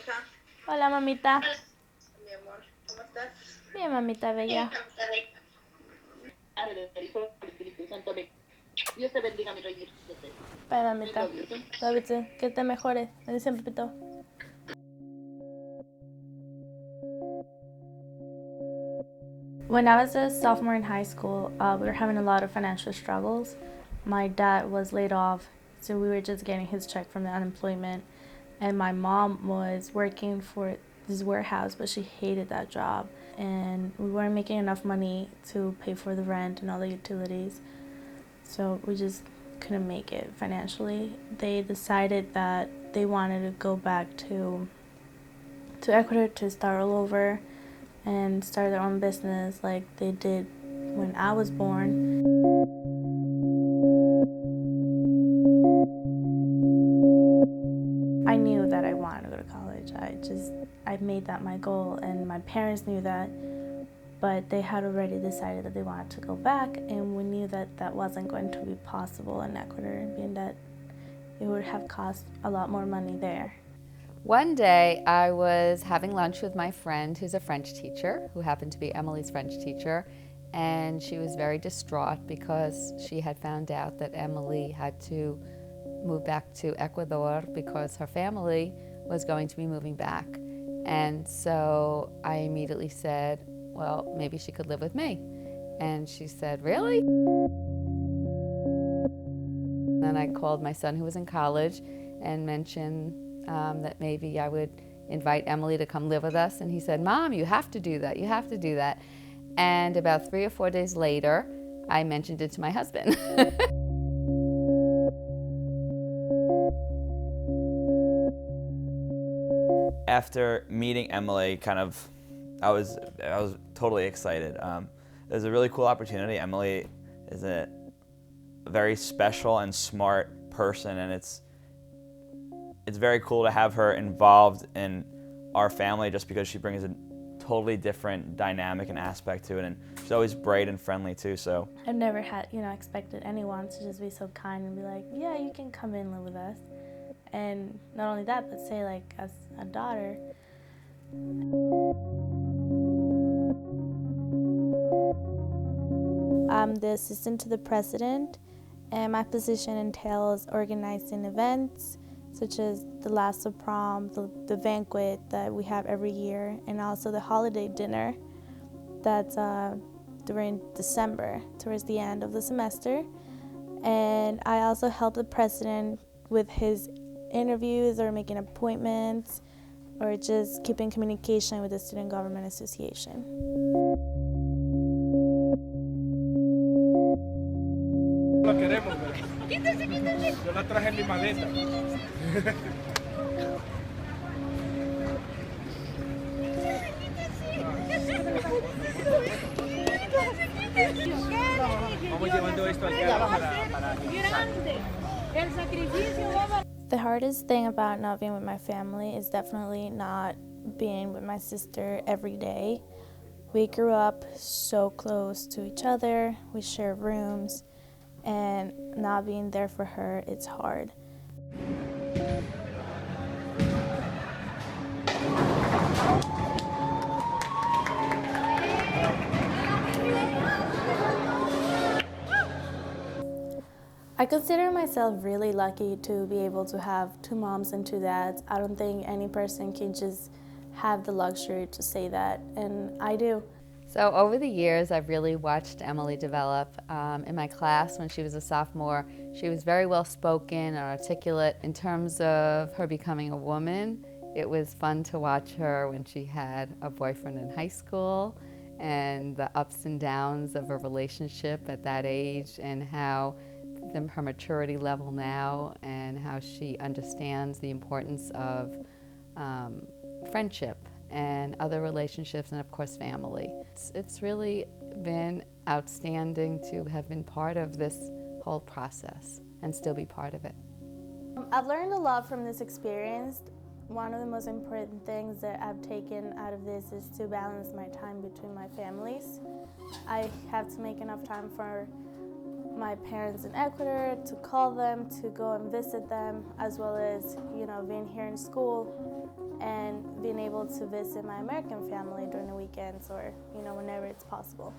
hija. Hola, mamita. Mi amor, ¿cómo estás? Bien, mamita bella. Padre, del Hijo y del Espíritu Santo. Amén. Dios te bendiga, mi rey. Bye, mamita. Love you too. Que te mejores. Bendición, papito. When I was a sophomore in high school, we were having a lot of financial struggles. My dad was laid off, so we were just getting his check from the unemployment. And my mom was working for this warehouse, but she hated that job. And we weren't making enough money to pay for the rent and all the utilities. So we just couldn't make it financially. They decided that they wanted to go back to Ecuador to start all over and start their own business like they did when I was born. I knew that I wanted to go to college. I made that my goal, and my parents knew that, but they had already decided that they wanted to go back, and we knew that that wasn't going to be possible in Ecuador, being that it would have cost a lot more money there. One day I was having lunch with my friend who's a French teacher, who happened to be Emily's French teacher, and she was very distraught because she had found out that Emily had to move back to Ecuador because her family was going to be moving back. And so I immediately said, well, maybe she could live with me. And she said, really? Then I called my son who was in college and mentioned that maybe I would invite Emily to come live with us. And he said, Mom, you have to do that. You have to do that. And about 3 or 4 days later, I mentioned it to my husband. After meeting Emily, I was totally excited. It was a really cool opportunity. Emily is a very special and smart person, and it's very cool to have her involved in our family just because she brings a totally different dynamic and aspect to it, and she's always bright and friendly too. So I've never had, expected anyone to just be so kind and be like, yeah, you can come in and live with us. And not only that, but say like as a daughter. I'm the assistant to the president, and my position entails organizing events such as the last of prom, the banquet that we have every year, and also the holiday dinner that's during December, towards the end of the semester. And I also help the president with his interviews or making appointments or just keeping communication with the Student Government Association. La queremos, quítese. Yo la traje en mi maleta. Vamos llevando esto acá para el sacrificio. The hardest thing about not being with my family is definitely not being with my sister every day. We grew up so close to each other, we share rooms, and not being there for her, it's hard. I consider myself really lucky to be able to have 2 moms and 2 dads. I don't think any person can just have the luxury to say that, and I do. So over the years, I've really watched Emily develop. In my class, when she was a sophomore, she was very well spoken and articulate. In terms of her becoming a woman, it was fun to watch her when she had a boyfriend in high school and the ups and downs of a relationship at that age, and how her maturity level now and how she understands the importance of friendship and other relationships, and of course family. It's really been outstanding to have been part of this whole process and still be part of it. I've learned a lot from this experience. One of the most important things that I've taken out of this is to balance my time between my families. I have to make enough time for my parents in Ecuador, to call them, to go and visit them, as well as, being here in school and being able to visit my American family during the weekends or, whenever it's possible.